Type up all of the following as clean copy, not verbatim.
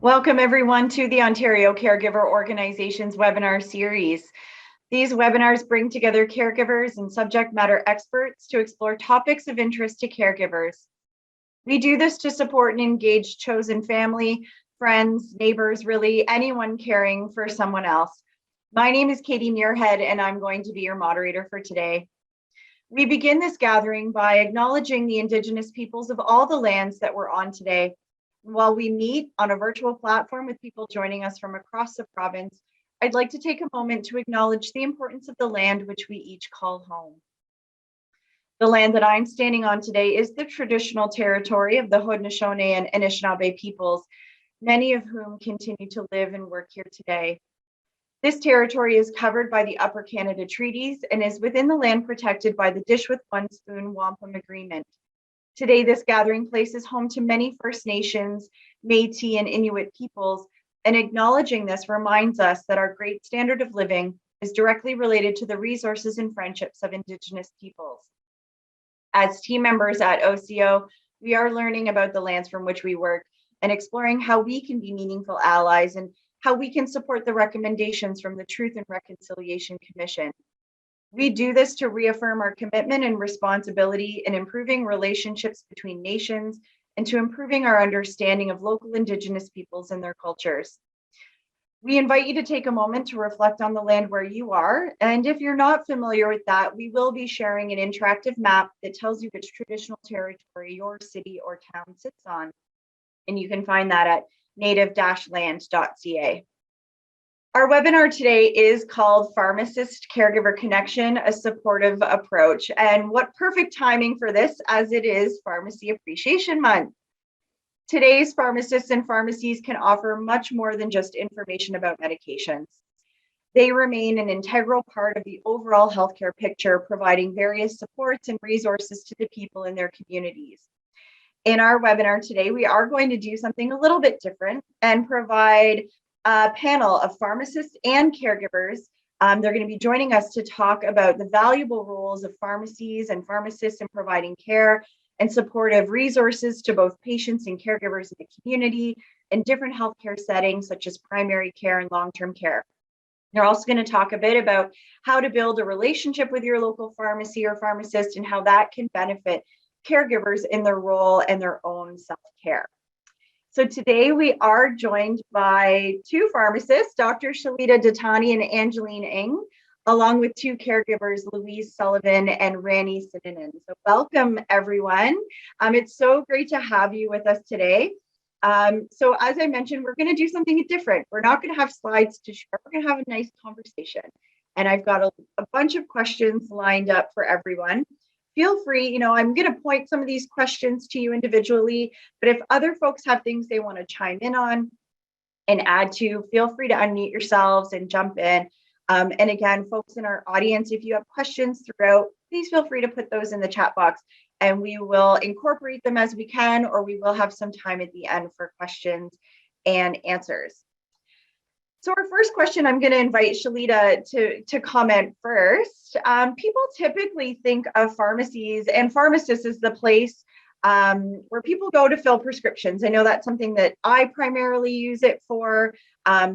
Welcome everyone to the Ontario Caregiver Organization's webinar series. These webinars bring together caregivers and subject matter experts to explore topics of interest to caregivers. We do this to support and engage chosen family, friends, neighbors, really anyone caring for someone else. My name is Katie Muirhead and I'm going to be your moderator for today. We begin this gathering by acknowledging the Indigenous peoples of all the lands that we're on today. While we meet on a virtual platform with people joining us from across the province, I'd like to take a moment to acknowledge the importance of the land which we each call home. The land that I'm standing on today is the traditional territory of the Haudenosaunee and Anishinaabe peoples, many of whom continue to live and work here today. This territory is covered by the Upper Canada Treaties and is within the land protected by the Dish with One Spoon Wampum Agreement. Today, this gathering place is home to many First Nations, Métis, and Inuit peoples, and acknowledging this reminds us that our great standard of living is directly related to the resources and friendships of Indigenous peoples. As team members at OCO, we are learning about the lands from which we work and exploring how we can be meaningful allies and how we can support the recommendations from the Truth and Reconciliation Commission. We do this to reaffirm our commitment and responsibility in improving relationships between nations and to improving our understanding of local Indigenous peoples and their cultures. We invite you to take a moment to reflect on the land where you are. And if you're not familiar with that, we will be sharing an interactive map that tells you which traditional territory your city or town sits on. And you can find that at native-land.ca. Our webinar today is called Pharmacist-Caregiver Connection, a Supportive Approach. And what perfect timing for this, as it is Pharmacy Appreciation Month. Today's pharmacists and pharmacies can offer much more than just information about medications. They remain an integral part of the overall healthcare picture, providing various supports and resources to the people in their communities. In our webinar today, we are going to do something a little bit different and provide a panel of pharmacists and caregivers. They're going to be joining us to talk about the valuable roles of pharmacies and pharmacists in providing care and supportive resources to both patients and caregivers in the community in different healthcare settings, such as primary care and long-term care. They're also going to talk a bit about how to build a relationship with your local pharmacy or pharmacist and how that can benefit caregivers in their role and their own self-care. So today we are joined by two pharmacists, Dr. Shelita Dattani and Angeline, along with two caregivers, Louise, Sullivan, and Rani, Sinanan. So welcome everyone. It's so great to have you with us today. So as I mentioned, we're going to do something different. We're not going to have slides to share. We're going to have a nice conversation. And I've got a bunch of questions lined up for everyone. Feel free, I'm going to point some of these questions to you individually, but if other folks have things they want to chime in on and add to, feel free to unmute yourselves and jump in. And again, folks in our audience, if you have questions throughout, please feel free to put those in the chat box and we will incorporate them as we can, or we will have some time at the end for questions and answers. So our first question, I'm going to invite Shelita to comment first. People typically think of pharmacies and pharmacists as the place where people go to fill prescriptions. I know that's something that I primarily use it for.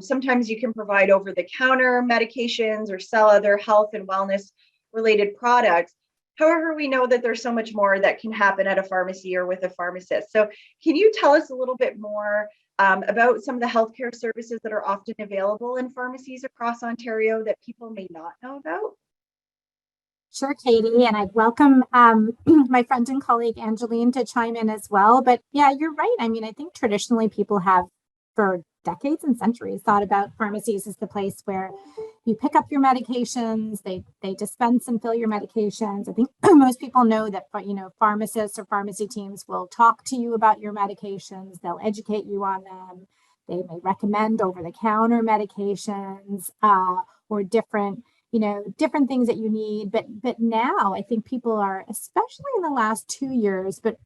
Sometimes you can provide over-the-counter medications or sell other health and wellness related products. However, we know that there's so much more that can happen at a pharmacy or with a pharmacist. So can you tell us a little bit more about some of the healthcare services that are often available in pharmacies across Ontario that people may not know about? Sure, Katie, and I'd welcome my friend and colleague Angeline to chime in as well. But yeah, you're right. I mean, I think traditionally people have, for decades and centuries, thought about pharmacies as the place where you pick up your medications, they dispense and fill your medications. I think most people know that, pharmacists or pharmacy teams will talk to you about your medications. They'll educate you on them. They may recommend over-the-counter medications or different things that you need. But now I think people are, especially in the last 2 years, but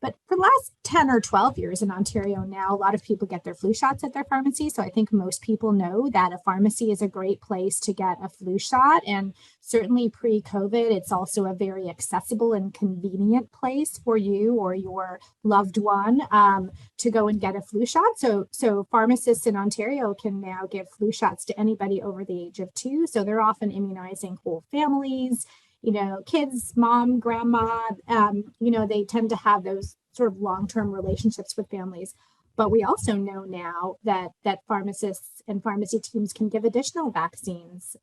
But for the last 10 or 12 years in Ontario now, a lot of people get their flu shots at their pharmacy. So I think most people know that a pharmacy is a great place to get a flu shot. And certainly pre-COVID, it's also a very accessible and convenient place for you or your loved one to go and get a flu shot. So pharmacists in Ontario can now give flu shots to anybody over the age of 2. So they're often immunizing whole families, kids, mom, grandma, they tend to have those sort of long-term relationships with families. But we also know now that pharmacists and pharmacy teams can give additional vaccines.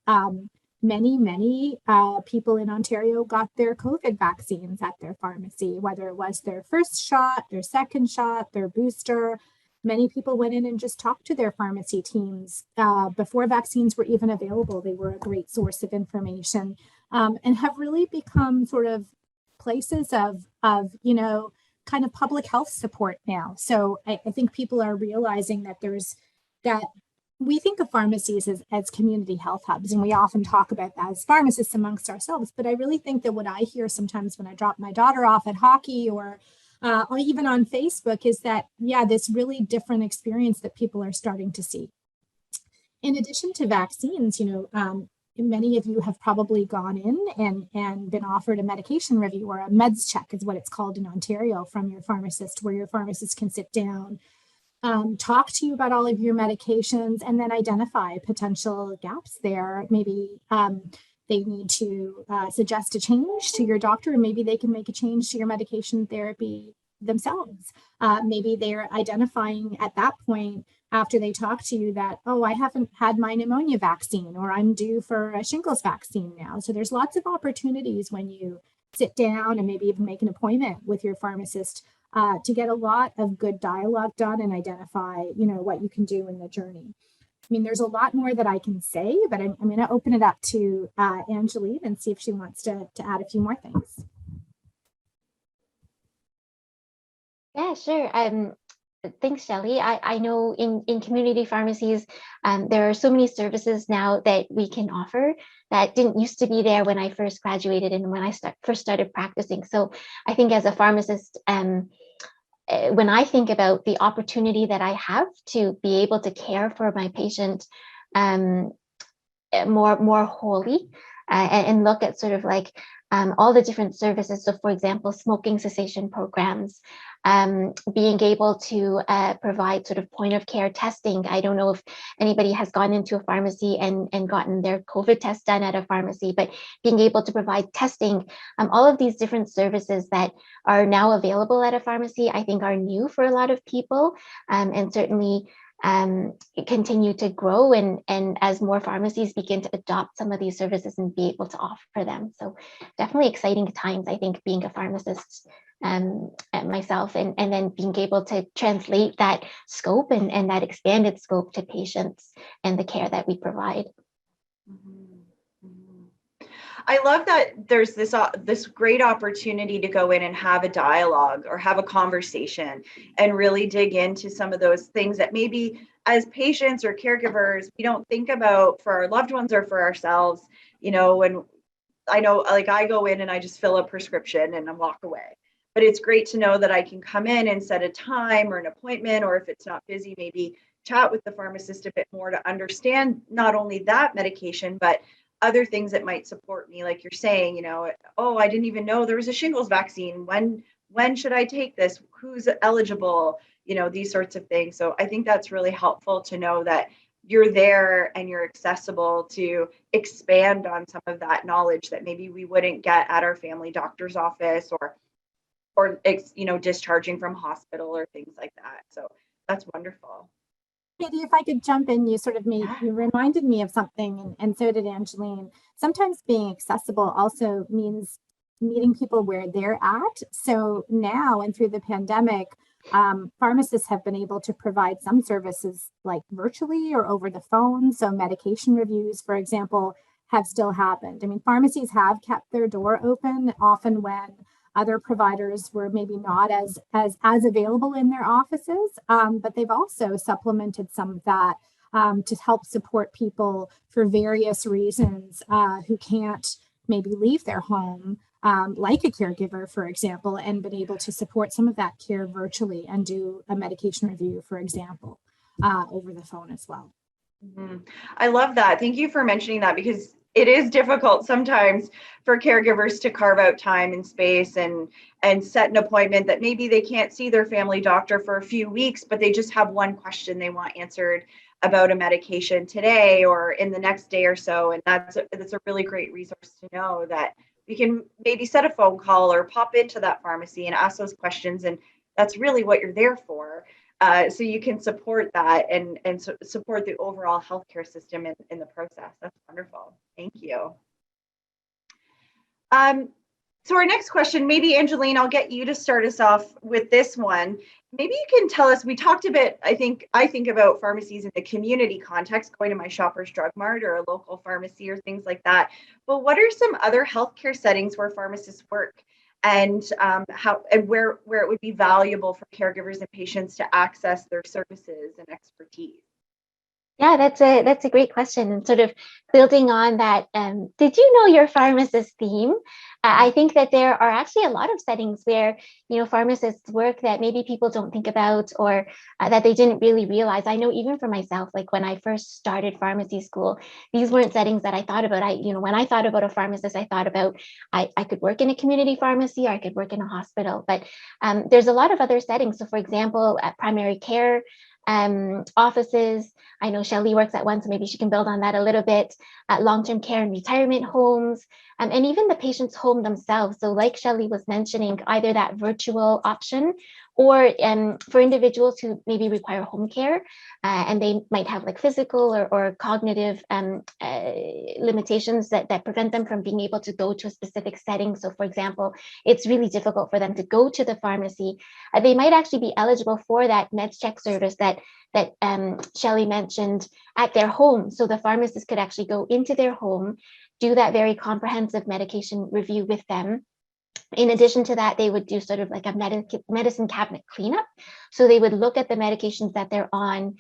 Many people in Ontario got their COVID vaccines at their pharmacy, whether it was their first shot, their second shot, their booster. Many people went in and just talked to their pharmacy teams before vaccines were even available. They were a great source of information and have really become sort of places of kind of public health support now. So I think people are realizing that that we think of pharmacies as community health hubs, and we often talk about that as pharmacists amongst ourselves. But I really think that what I hear sometimes when I drop my daughter off at hockey or even on Facebook is that, this really different experience that people are starting to see. In addition to vaccines, many of you have probably gone in and been offered a medication review, or a meds check is what it's called in Ontario, from your pharmacist, where your pharmacist can sit down, talk to you about all of your medications, and then identify potential gaps there. Maybe they need to suggest a change to your doctor, and maybe they can make a change to your medication therapy themselves. Maybe they're identifying at that point, after they talk to you, that, oh, I haven't had my pneumonia vaccine, or I'm due for a shingles vaccine now. So there's lots of opportunities when you sit down and maybe even make an appointment with your pharmacist to get a lot of good dialogue done and identify, what you can do in the journey. I mean, there's a lot more that I can say, but I'm going to open it up to Angeline and see if she wants to add a few more things. Yeah, sure. Thanks, Shelly. I know in community pharmacies, there are so many services now that we can offer that didn't used to be there when I first graduated and when I first started practicing. So I think as a pharmacist, when I think about the opportunity that I have to be able to care for my patient more wholly, and look at sort of like all the different services. So for example, smoking cessation programs, being able to provide sort of point of care testing. I don't know if anybody has gone into a pharmacy and gotten their COVID test done at a pharmacy, but being able to provide testing, all of these different services that are now available at a pharmacy, I think are new for a lot of people, and certainly continue to grow, and as more pharmacies begin to adopt some of these services and be able to offer them. So definitely exciting times, I think, being a pharmacist myself, and then being able to translate that scope and that expanded scope to patients and the care that we provide. I love that there's this great opportunity to go in and have a dialogue or have a conversation and really dig into some of those things that maybe as patients or caregivers, we don't think about for our loved ones or for ourselves. When I know, like, I go in and I just fill a prescription and I walk away. But it's great to know that I can come in and set a time or an appointment, or if it's not busy, maybe chat with the pharmacist a bit more to understand not only that medication, but other things that might support me. Like you're saying, oh, I didn't even know there was a shingles vaccine. When should I take this? Who's eligible? These sorts of things. So I think that's really helpful to know that you're there and you're accessible to expand on some of that knowledge that maybe we wouldn't get at our family doctor's office or discharging from hospital or things like that. So that's wonderful. Katie, if I could jump in, you reminded me of something, and so did Angeline. Sometimes being accessible also means meeting people where they're at. So now and through the pandemic, pharmacists have been able to provide some services like virtually or over the phone. So medication reviews, for example, have still happened. I mean, pharmacies have kept their door open often when other providers were maybe not as available in their offices, but they've also supplemented some of that to help support people for various reasons who can't maybe leave their home like a caregiver, for example, and been able to support some of that care virtually and do a medication review, for example, over the phone as well. I love that. Thank you for mentioning that, because it is difficult sometimes for caregivers to carve out time and space and set an appointment that maybe they can't see their family doctor for a few weeks, but they just have one question they want answered about a medication today or in the next day or so. And that's a really great resource to know that we can maybe set a phone call or pop into that pharmacy and ask those questions. And that's really what you're there for. So you can support that and support the overall healthcare system in the process. That's wonderful. Thank you. So our next question, maybe Angeline, I'll get you to start us off with this one. Maybe you can tell us, we talked a bit, I think about pharmacies in the community context, going to my Shoppers Drug Mart or a local pharmacy or things like that. But what are some other healthcare settings where pharmacists work, and how and where it would be valuable for caregivers and patients to access their services and expertise? Yeah, that's a great question, and sort of building on that. Did you know your pharmacist theme? I think that there are actually a lot of settings where pharmacists work that maybe people don't think about, or that they didn't really realize. I know even for myself, like when I first started pharmacy school, these weren't settings that I thought about. When I thought about a pharmacist, I thought about I could work in a community pharmacy, or I could work in a hospital. But there's a lot of other settings. So, for example, at primary care offices. I know Shelly works at one, so maybe she can build on that a little bit. At long-term care and retirement homes, and even the patient's home themselves. So like Shelly was mentioning, either that virtual option, or for individuals who maybe require home care, and they might have like physical or cognitive limitations that prevent them from being able to go to a specific setting. So for example, it's really difficult for them to go to the pharmacy. They might actually be eligible for that meds check service that Shelly mentioned at their home. So the pharmacist could actually go into their home, do that very comprehensive medication review with them. In addition to that, they would do sort of like a medicine cabinet cleanup. So they would look at the medications that they're on.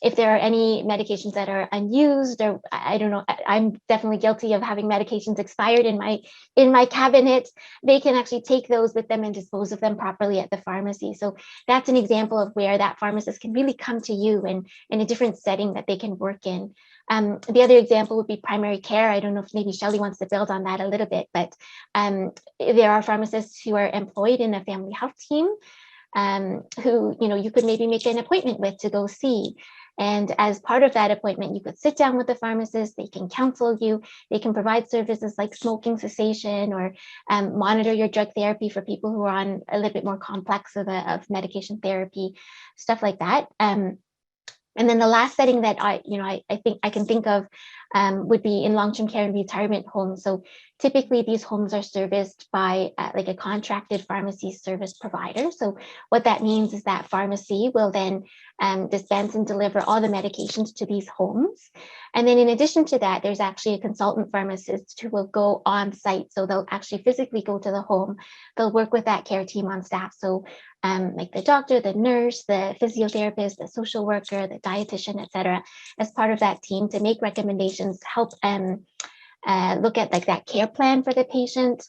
If there are any medications that are unused, or I don't know, I'm definitely guilty of having medications expired in my cabinet. They can actually take those with them and dispose of them properly at the pharmacy. So that's an example of where that pharmacist can really come to you and in a different setting that they can work in. The other example would be primary care. I don't know if maybe Shelly wants to build on that a little bit, but there are pharmacists who are employed in a family health team, who you could maybe make an appointment with to go see. And as part of that appointment, you could sit down with the pharmacist. They can counsel you. They can provide services like smoking cessation, or monitor your drug therapy for people who are on a little bit more complex of medication therapy, stuff like that. And then the last setting that I think I can think of would be in long-term care and retirement homes. So typically these homes are serviced by like a contracted pharmacy service provider. So what that means is that pharmacy will then dispense and deliver all the medications to these homes. And then in addition to that, there's actually a consultant pharmacist who will go on site. So they'll actually physically go to the home. They'll work with that care team on staff. So like the doctor, the nurse, the physiotherapist, the social worker, the dietitian, etc., as part of that team to make recommendations, help look at like that care plan for the patient,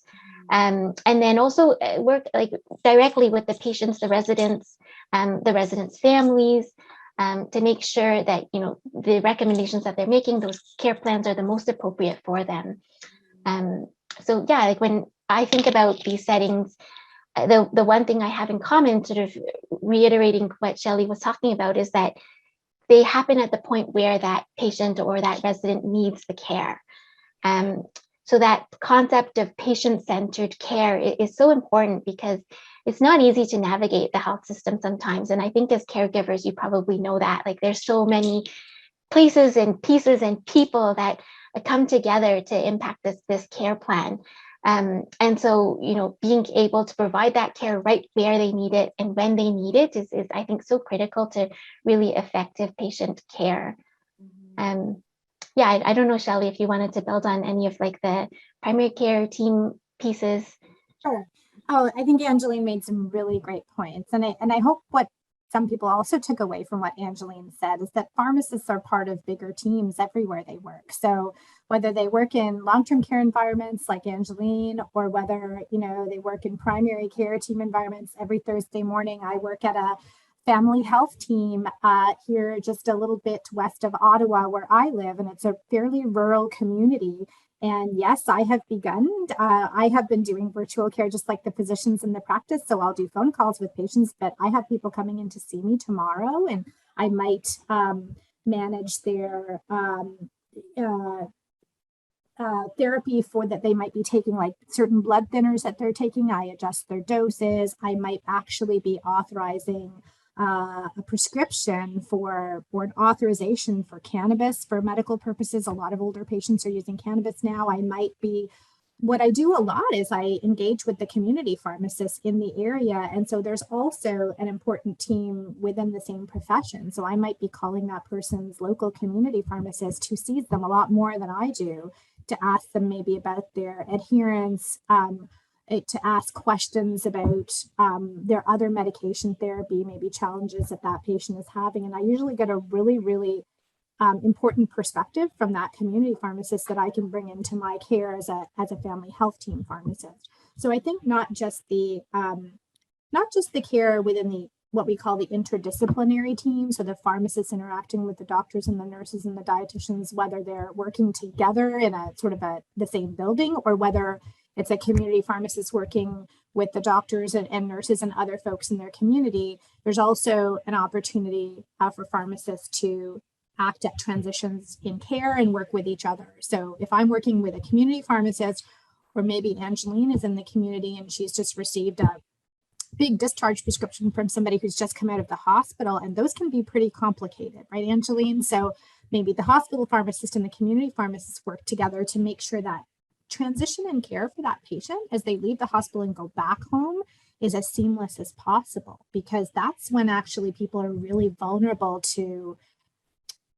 and then also work like directly with the patients, the residents families, to make sure that the recommendations that they're making, those care plans, are the most appropriate for them. So yeah, like when I think about these settings, the one thing I have in common, sort of reiterating what Shelly was talking about, is that they happen at the point where that patient or that resident needs the care. So that concept of patient-centered care is so important, because it's not easy to navigate the health system sometimes. And I think as caregivers, you probably know that, like there's so many places and pieces and people that come together to impact this care plan. And so, being able to provide that care right where they need it and when they need it is I think, so critical to really effective patient care. Yeah, I don't know, Shelly, if you wanted to build on any of like the primary care team pieces. Sure. Oh, I think Angeline made some really great points. And I hope what some people also took away from what Angeline said is that pharmacists are part of bigger teams everywhere they work. So whether they work in long-term care environments like Angeline, or whether, they work in primary care team environments. Every Thursday morning, I work at a family health team here just a little bit west of Ottawa where I live, and it's a fairly rural community. And yes, I have begun. I have been doing virtual care just like the physicians in the practice. So I'll do phone calls with patients, but I have people coming in to see me tomorrow, and I might manage their therapy for that they might be taking, like certain blood thinners that they're taking. I adjust their doses. I might actually be authorizing a prescription or an authorization for cannabis for medical purposes. A lot of older patients are using cannabis now. What I do a lot is I engage with the community pharmacists in the area. And so there's also an important team within the same profession. So I might be calling that person's local community pharmacist who sees them a lot more than I do to ask them maybe about their adherence, to ask questions about their other medication therapy, maybe challenges that patient is having. And I usually get a really, really important perspective from that community pharmacist that I can bring into my care as a family health team pharmacist. So I think not just the care within what we call the interdisciplinary team, so the pharmacists interacting with the doctors and the nurses and the dietitians, whether they're working together in a sort of the same building, or whether it's a community pharmacist working with the doctors and nurses and other folks in their community. There's also an opportunity for pharmacists to act at transitions in care and work with each other. So if I'm working with a community pharmacist, or maybe Angeline is in the community and she's just received a big discharge prescription from somebody who's just come out of the hospital, and those can be pretty complicated, right, Angeline? So maybe the hospital pharmacist and the community pharmacist work together to make sure that transition in care for that patient as they leave the hospital and go back home is as seamless as possible, because that's when actually people are really vulnerable to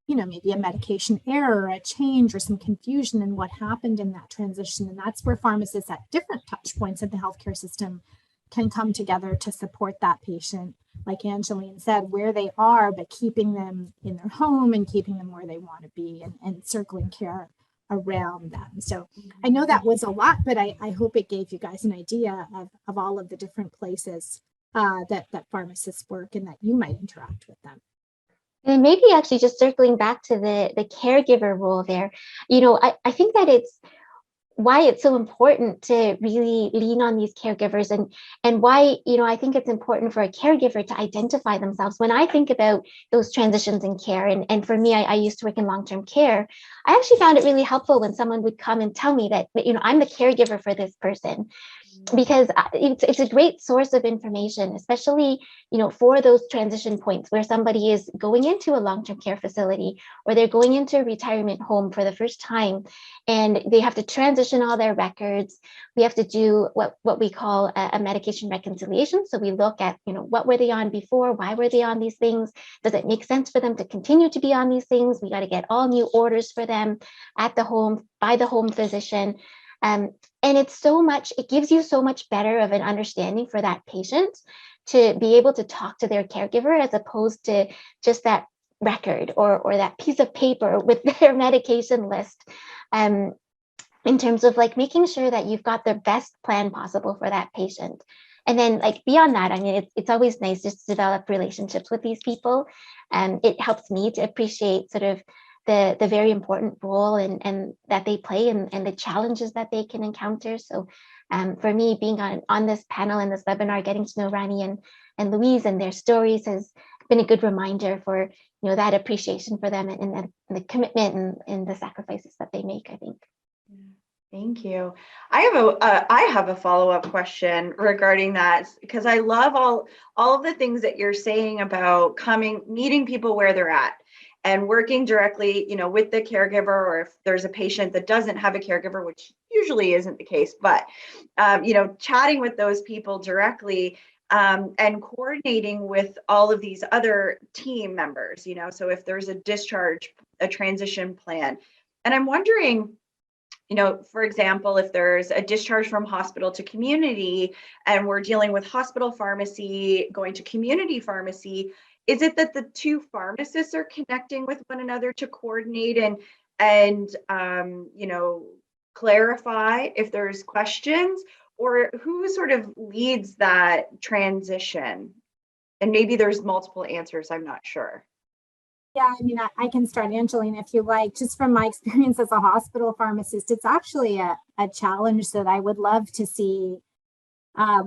maybe a medication error, a change, or some confusion in what happened in that transition. And that's where pharmacists at different touch points of the healthcare system can come together to support that patient, like Angeline said, where they are, but keeping them in their home and keeping them where they want to be, and circling care around them. So I know that was a lot, but I hope it gave you guys an idea of all of the different places that pharmacists work and that you might interact with them. And maybe actually just circling back to the caregiver role there, I think that it's why it's so important to really lean on these caregivers, and why, I think it's important for a caregiver to identify themselves. When I think about those transitions in care, and for me, I used to work in long-term care, I actually found it really helpful when someone would come and tell me that I'm the caregiver for this person, because it's a great source of information, especially, for those transition points where somebody is going into a long-term care facility, or they're going into a retirement home for the first time, and they have to transition all their records. We have to do what we call a medication reconciliation. So we look at, what were they on before? Why were they on these things? Does it make sense for them to continue to be on these things? We got to get all new orders for them at the home by the home physician. And it gives you so much better of an understanding for that patient to be able to talk to their caregiver, as opposed to just that record or that piece of paper with their medication list. In terms of making sure that you've got the best plan possible for that patient. And then beyond that, it's always nice just to develop relationships with these people. And it helps me to appreciate sort of the very important role and that they play, and the challenges that they can encounter. So for me, being on this panel and this webinar, getting to know Rani and Louise and their stories has been a good reminder for that appreciation for them, and the commitment and the sacrifices that they make, I think. Thank you. I have a follow-up question regarding that, because I love all of the things that you're saying about meeting people where they're at and working directly, with the caregiver, or if there's a patient that doesn't have a caregiver, which usually isn't the case, but chatting with those people directly, and coordinating with all of these other team members, so if there's a transition plan. And I'm wondering, for example, if there's a discharge from hospital to community and we're dealing with hospital pharmacy going to community pharmacy, is it that the two pharmacists are connecting with one another to coordinate and, clarify if there's questions, or who sort of leads that transition? And maybe there's multiple answers, I'm not sure. Yeah, I mean, I can start, Angeline, if you like. Just from my experience as a hospital pharmacist, it's actually a challenge that I would love to see, I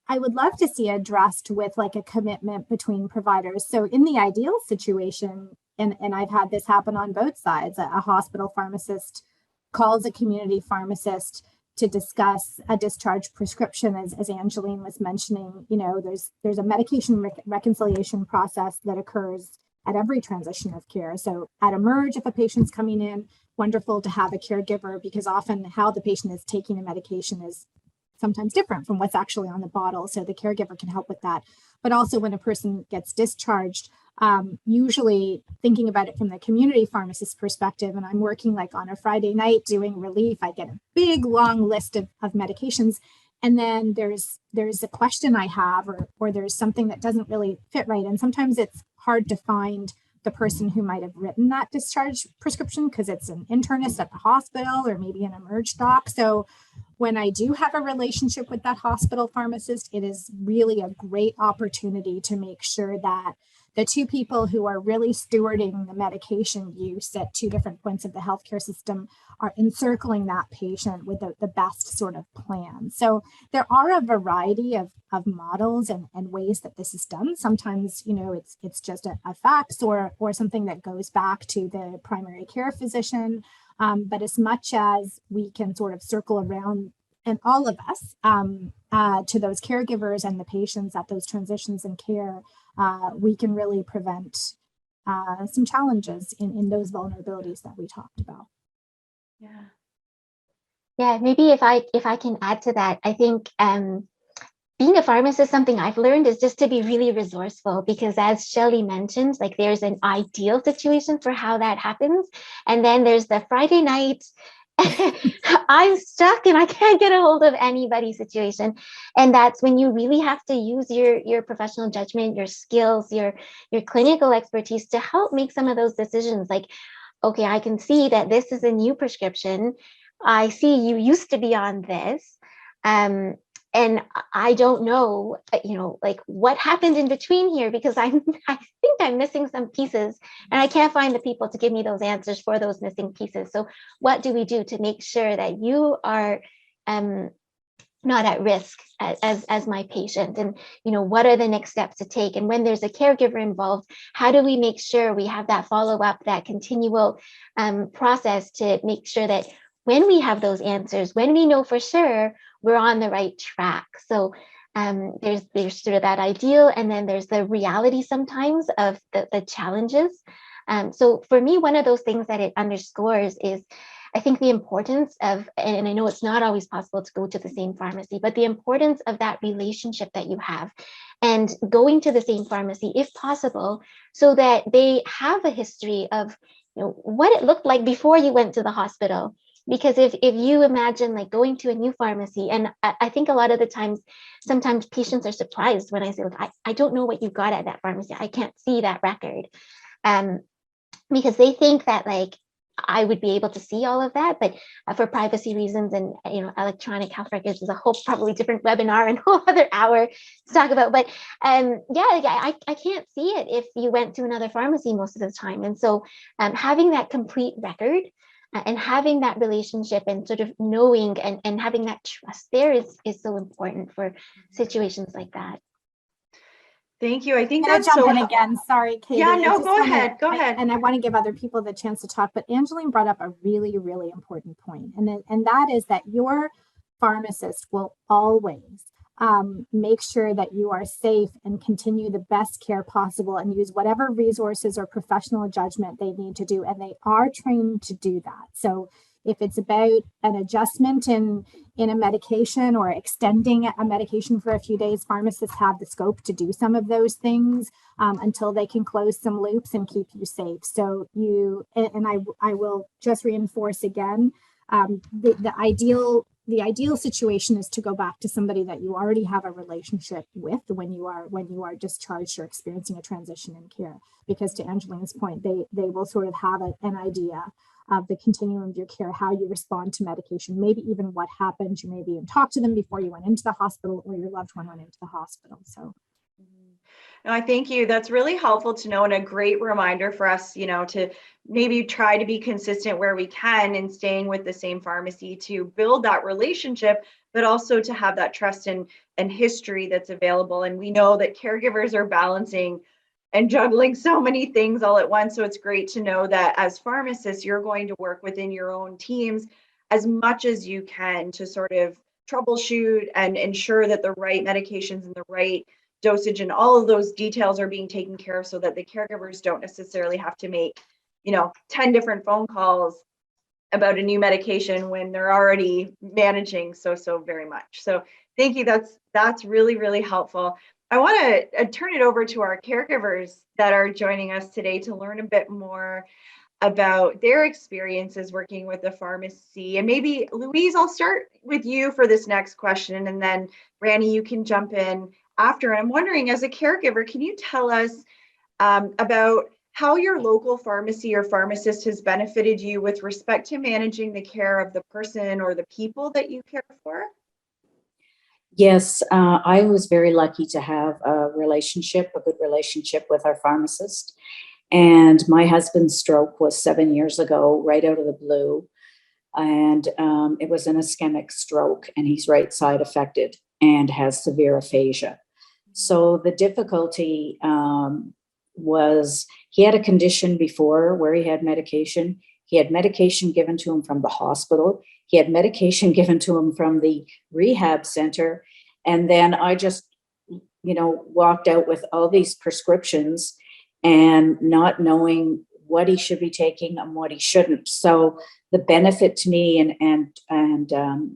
would love to see addressed with like a commitment between providers. So in the ideal situation, and I've had this happen on both sides, a hospital pharmacist calls a community pharmacist to discuss a discharge prescription, as Angeline was mentioning. There's a medication reconciliation process that occurs at every transition of care. So at emerge, if a patient's coming in, wonderful to have a caregiver, because often how the patient is taking a medication is sometimes different from what's actually on the bottle. So the caregiver can help with that. But also when a person gets discharged, usually thinking about it from the community pharmacist perspective, and I'm working like on a Friday night doing relief, I get a big long list of medications. And then there's a question I have, or there's something that doesn't really fit right. And sometimes it's hard to find the person who might have written that discharge prescription because it's an internist at the hospital or maybe an emerge doc. So when I do have a relationship with that hospital pharmacist, it is really a great opportunity to make sure that the two people who are really stewarding the medication use at two different points of the healthcare system are encircling that patient with the best sort of plan. So there are a variety of models and ways that this is done. Sometimes, it's just a fax or something that goes back to the primary care physician. But as much as we can sort of circle around, and all of us, to those caregivers and the patients at those transitions in care, we can really prevent some challenges in those vulnerabilities that we talked about. Yeah, maybe if I can add to that, I think being a pharmacist, something I've learned is just to be really resourceful, because as Shelly mentioned, like there's an ideal situation for how that happens. And then there's the Friday night, I'm stuck and I can't get a hold of anybody situation. And that's when you really have to use your professional judgment, your skills, your clinical expertise to help make some of those decisions. Like, okay, I can see that this is a new prescription. I see you used to be on this. And I don't know, like what happened in between here, because I think I'm missing some pieces and I can't find the people to give me those answers for those missing pieces. So what do we do to make sure that you are not at risk as my patient? And, what are the next steps to take? And when there's a caregiver involved, how do we make sure we have that follow-up, that continual process to make sure that when we have those answers, when we know for sure, we're on the right track. So there's sort of that ideal, and then there's the reality sometimes of the challenges. So for me, one of those things that it underscores is, I think, the importance of, and I know it's not always possible to go to the same pharmacy, but the importance of that relationship that you have, and going to the same pharmacy if possible, so that they have a history of what it looked like before you went to the hospital. Because if you imagine like going to a new pharmacy, and I think a lot of the times, sometimes patients are surprised when I say, look, I don't know what you got at that pharmacy. I can't see that record. Because they think that like I would be able to see all of that, but for privacy reasons and electronic health records is a whole probably different webinar and a whole other hour to talk about. But I can't see it if you went to another pharmacy most of the time. And so having that complete record and having that relationship and sort of knowing and having that trust there is so important for situations like that. Thank you. I think that's so in again. Sorry, Katie. Yeah, no, go ahead. Go ahead. And I want to give other people the chance to talk, but Angeline brought up a really, really important point. And that is that your pharmacist will always make sure that you are safe and continue the best care possible and use whatever resources or professional judgment they need to do. And they are trained to do that. So if it's about an adjustment in a medication or extending a medication for a few days, pharmacists have the scope to do some of those things until they can close some loops and keep you safe. So I will just reinforce again, the ideal the ideal situation is to go back to somebody that you already have a relationship with when you are discharged or experiencing a transition in care, because to Angeline's point, they will sort of have an idea of the continuum of your care, how you respond to medication, maybe even what happened. You maybe even talk to them before you went into the hospital or your loved one went into the hospital. So no, I thank you. That's really helpful to know, and a great reminder for us, to maybe try to be consistent where we can in staying with the same pharmacy to build that relationship, but also to have that trust and history that's available. And we know that caregivers are balancing and juggling so many things all at once. So it's great to know that as pharmacists, you're going to work within your own teams as much as you can to sort of troubleshoot and ensure that the right medications and the right dosage and all of those details are being taken care of, so that the caregivers don't necessarily have to make 10 different phone calls about a new medication when they're already managing so very much. So thank you. That's really, really helpful. I want to turn it over to our caregivers that are joining us today to learn a bit more about their experiences working with the pharmacy. And maybe Louise, I'll start with you for this next question, and then Rani, you can jump in after. And I'm wondering, as a caregiver, can you tell us about how your local pharmacy or pharmacist has benefited you with respect to managing the care of the person or the people that you care for? Yes, I was very lucky to have a good relationship with our pharmacist. And my husband's stroke was 7 years ago, right out of the blue. And it was an ischemic stroke, and he's right side affected and has severe aphasia. So the difficulty was he had a condition before where he had medication. He had medication given to him from the hospital. He had medication given to him from the rehab center. And then I just, walked out with all these prescriptions and not knowing what he should be taking and what he shouldn't. So the benefit to me, and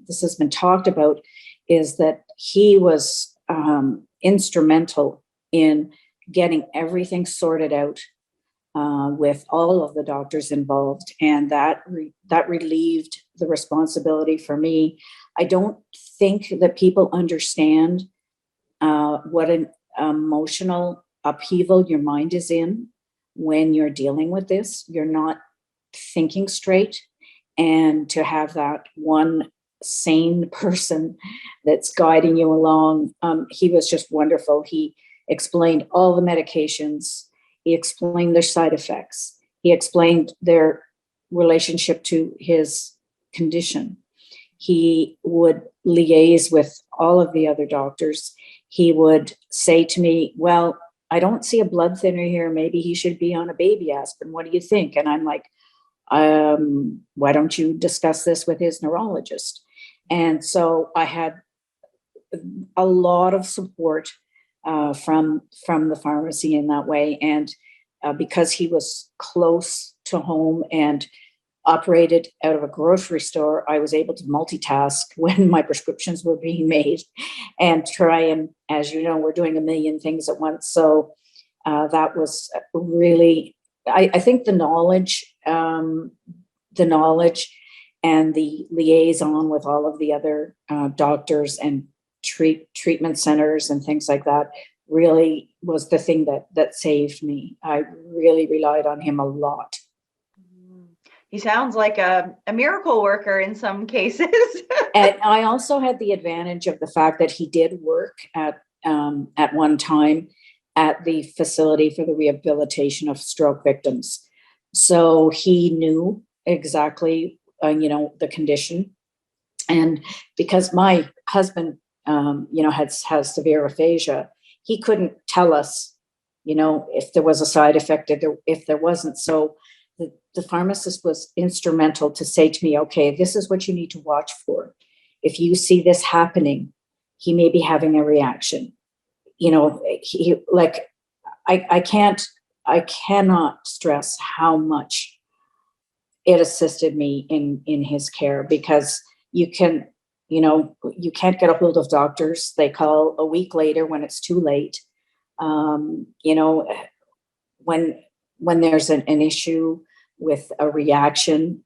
this has been talked about, is that he was instrumental in getting everything sorted out with all of the doctors involved, and that relieved the responsibility for me. I don't think that people understand what an emotional upheaval your mind is in when you're dealing with this. You're not thinking straight, and to have that one sane person that's guiding you along, he was just wonderful. He explained all the medications. He explained their side effects. He explained their relationship to his condition. He would liaise with all of the other doctors. He would say to me, well, I don't see a blood thinner here. Maybe he should be on a baby aspirin. What do you think? And I'm like, why don't you discuss this with his neurologist? And so I had a lot of support from the pharmacy in that way. And because he was close to home and operated out of a grocery store, I was able to multitask when my prescriptions were being made and try and, as you know, we're doing a million things at once. So that was really, I think the knowledge and the liaison with all of the other doctors and treatment centers and things like that really was the thing that saved me. I really relied on him a lot. He sounds like a miracle worker in some cases. And I also had the advantage of the fact that he did work at one time at the facility for the rehabilitation of stroke victims. So he knew exactly, the condition. And because my husband, has severe aphasia, he couldn't tell us, if there was a side effect, if there wasn't. So the pharmacist was instrumental to say to me, okay, this is what you need to watch for. If you see this happening, he may be having a reaction. I cannot stress how much it assisted me in his care, because you can't get a hold of doctors. They call a week later when it's too late. When there's an issue with a reaction,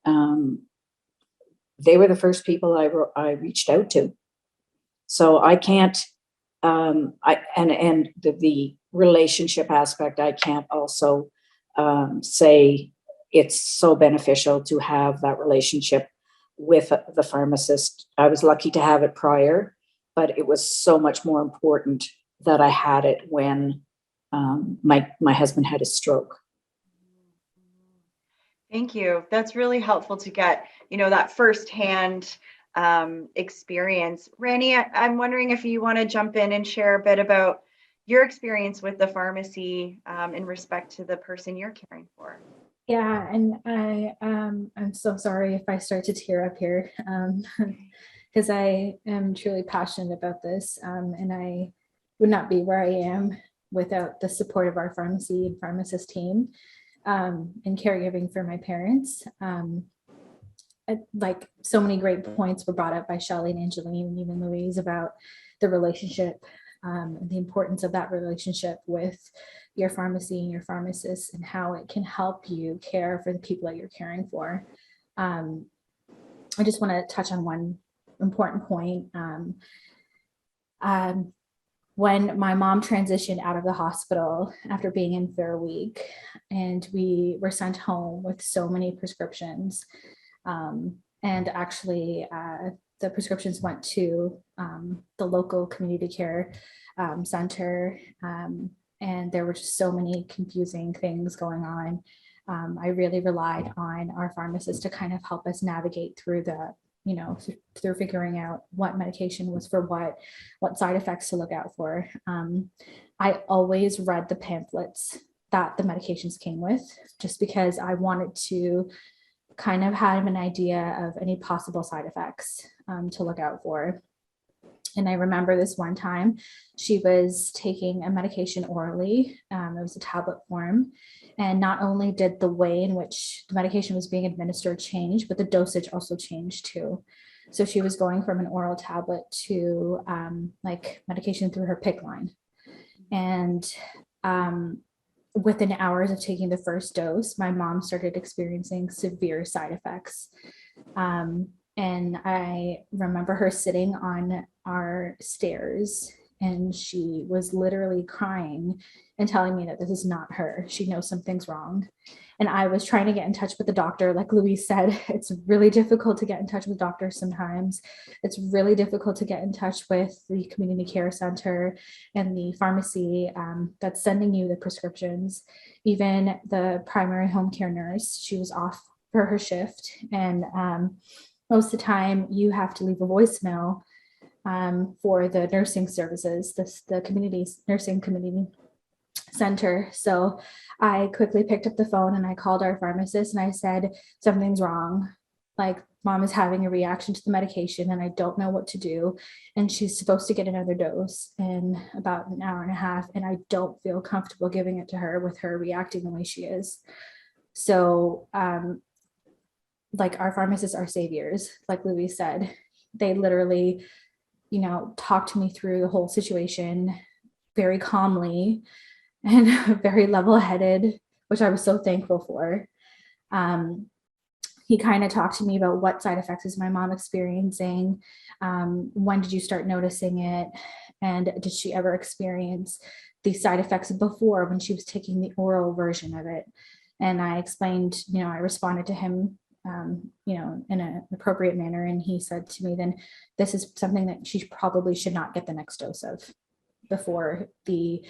they were the first people I reached out to. So I can't, and the relationship aspect, I can't also say it's so beneficial to have that relationship with the pharmacist. I was lucky to have it prior, but it was so much more important that I had it when my husband had a stroke. Thank you. That's really helpful to get, that firsthand experience. Rani, I'm wondering if you want to jump in and share a bit about your experience with the pharmacy in respect to the person you're caring for. Yeah, and I'm so sorry if I start to tear up here, because I am truly passionate about this, and I would not be where I am without the support of our pharmacy and pharmacist team, and caregiving for my parents. Like so many great points were brought up by Shelly and Angeline and even Louise about the relationship, and the importance of that relationship with your pharmacy and your pharmacist, and how it can help you care for the people that you're caring for. I just want to touch on one important point. When my mom transitioned out of the hospital after being in for a week, and we were sent home with so many prescriptions, and actually the prescriptions went to the local community care center, and there were just so many confusing things going on. I really relied on our pharmacist to kind of help us navigate through the, through figuring out what medication was for what side effects to look out for. I always read the pamphlets that the medications came with, just because I wanted to kind of have an idea of any possible side effects to look out for. And I remember this one time she was taking a medication orally. It was a tablet form. And not only did the way in which the medication was being administered change, but the dosage also changed too. So she was going from an oral tablet to like medication through her PICC line. And within hours of taking the first dose, my mom started experiencing severe side effects. And I remember her sitting on our stairs, and she was literally crying and telling me that this is not her. She knows something's wrong. And I was trying to get in touch with the doctor. Like Louise said, it's really difficult to get in touch with doctors sometimes. It's really difficult to get in touch with the community care center and the pharmacy that's sending you the prescriptions. Even the primary home care nurse, she was off for her shift. And most of the time you have to leave a voicemail for the nursing services, the community nursing community center. So I quickly picked up the phone and I called our pharmacist and I said, something's wrong. Like mom is having a reaction to the medication and I don't know what to do. And she's supposed to get another dose in about an hour and a half. And I don't feel comfortable giving it to her with her reacting the way she is. So, like our pharmacists are saviors, like Louise said. They literally, talked to me through the whole situation very calmly and very level-headed, which I was so thankful for. He kind of talked to me about what side effects is my mom experiencing, when did you start noticing it, and did she ever experience these side effects before when she was taking the oral version of it. And I explained, I responded to him in an appropriate manner. And he said to me, then this is something that she probably should not get the next dose of before the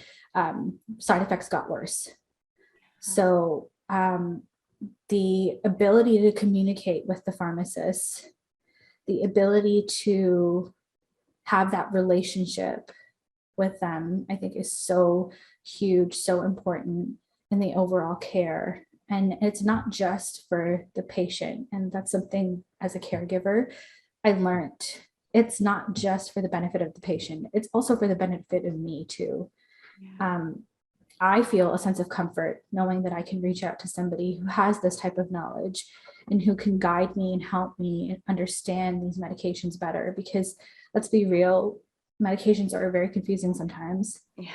side effects got worse. So the ability to communicate with the pharmacist, the ability to have that relationship with them, I think is so huge, so important in the overall care. And it's not just for the patient. And that's something as a caregiver, I learned. It's not just for the benefit of the patient. It's also for the benefit of me too. Yeah. I feel a sense of comfort knowing that I can reach out to somebody who has this type of knowledge and who can guide me and help me understand these medications better, because let's be real, medications are very confusing sometimes. Yeah.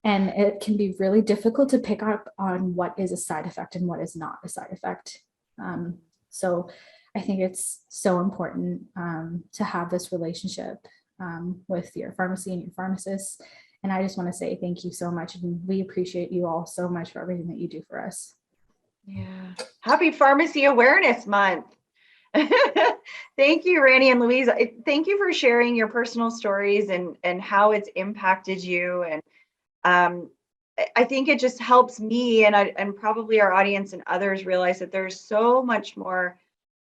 And it can be really difficult to pick up on what is a side effect and what is not a side effect. So I think it's so important to have this relationship with your pharmacy and your pharmacists. And I just want to say thank you so much. And we appreciate you all so much for everything that you do for us. Yeah. Happy Pharmacy Awareness Month. Thank you, Rani and Louise. Thank you for sharing your personal stories and how it's impacted you. And I think it just helps me and probably our audience and others realize that there's so much more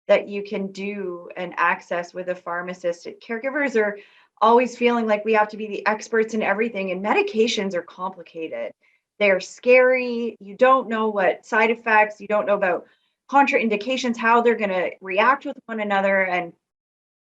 that you can do and access with a pharmacist. Caregivers are always feeling like we have to be the experts in everything, and medications are complicated. They're scary. You don't know what side effects, you don't know about contraindications, how they're going to react with one another. And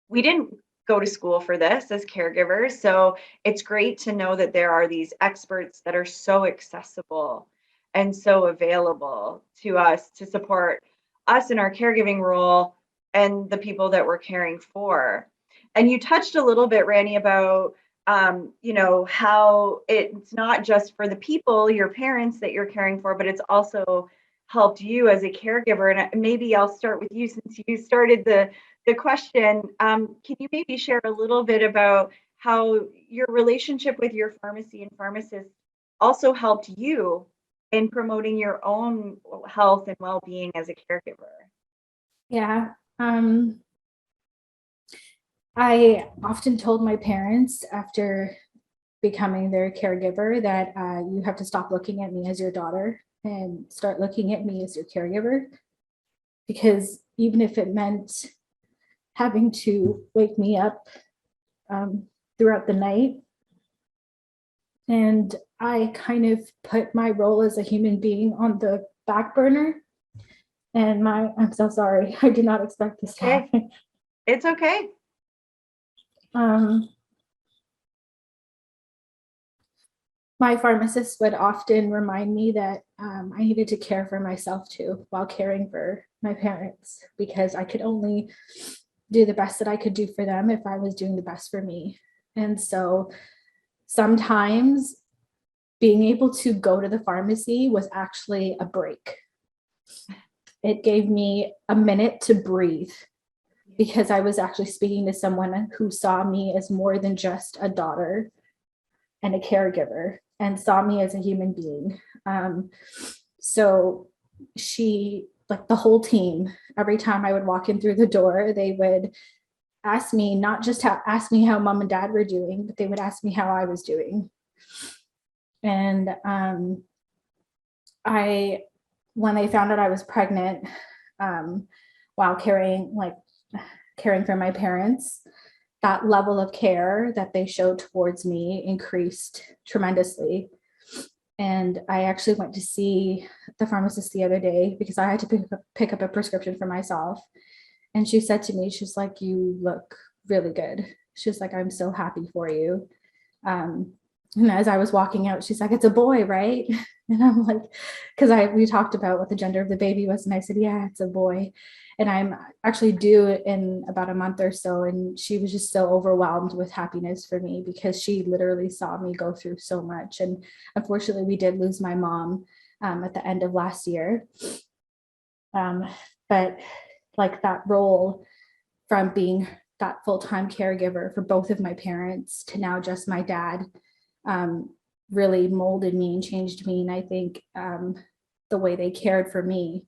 we didn't go to school for this as caregivers. So it's great to know that there are these experts that are so accessible and so available to us to support us in our caregiving role and the people that we're caring for. And you touched a little bit, Rani, about how it's not just for the people, your parents that you're caring for, but it's also helped you as a caregiver. And maybe I'll start with you since you started the question. Can you maybe share a little bit about how your relationship with your pharmacy and pharmacist also helped you in promoting your own health and well-being as a caregiver? Yeah. I often told my parents after becoming their caregiver that you have to stop looking at me as your daughter and start looking at me as your caregiver. Because even if it meant having to wake me up throughout the night, and I kind of put my role as a human being on the back burner. And I'm so sorry, I did not expect this to happen. It's okay. My pharmacist would often remind me that I needed to care for myself too while caring for my parents, because I could only do the best that I could do for them if I was doing the best for me. And so sometimes being able to go to the pharmacy was actually a break. It gave me a minute to breathe, because I was actually speaking to someone who saw me as more than just a daughter and a caregiver, and saw me as a human being. So she, like the whole team, every time I would walk in through the door, they would ask me, not just ask me how mom and dad were doing, but they would ask me how I was doing. And when they found out I was pregnant, while caring for my parents, that level of care that they showed towards me increased tremendously. And I actually went to see the pharmacist the other day because I had to pick up a prescription for myself. And she said to me, she's like, "You look really good." She's like, "I'm so happy for you." And as I was walking out, she's like, "It's a boy, right?" And I'm like, because we talked about what the gender of the baby was. And I said, "Yeah, it's a boy." And I'm actually due in about a month or so. And she was just so overwhelmed with happiness for me, because she literally saw me go through so much. And unfortunately, we did lose my mom at the end of last year. But like that role from being that full-time caregiver for both of my parents to now just my dad really molded me and changed me. And I think the way they cared for me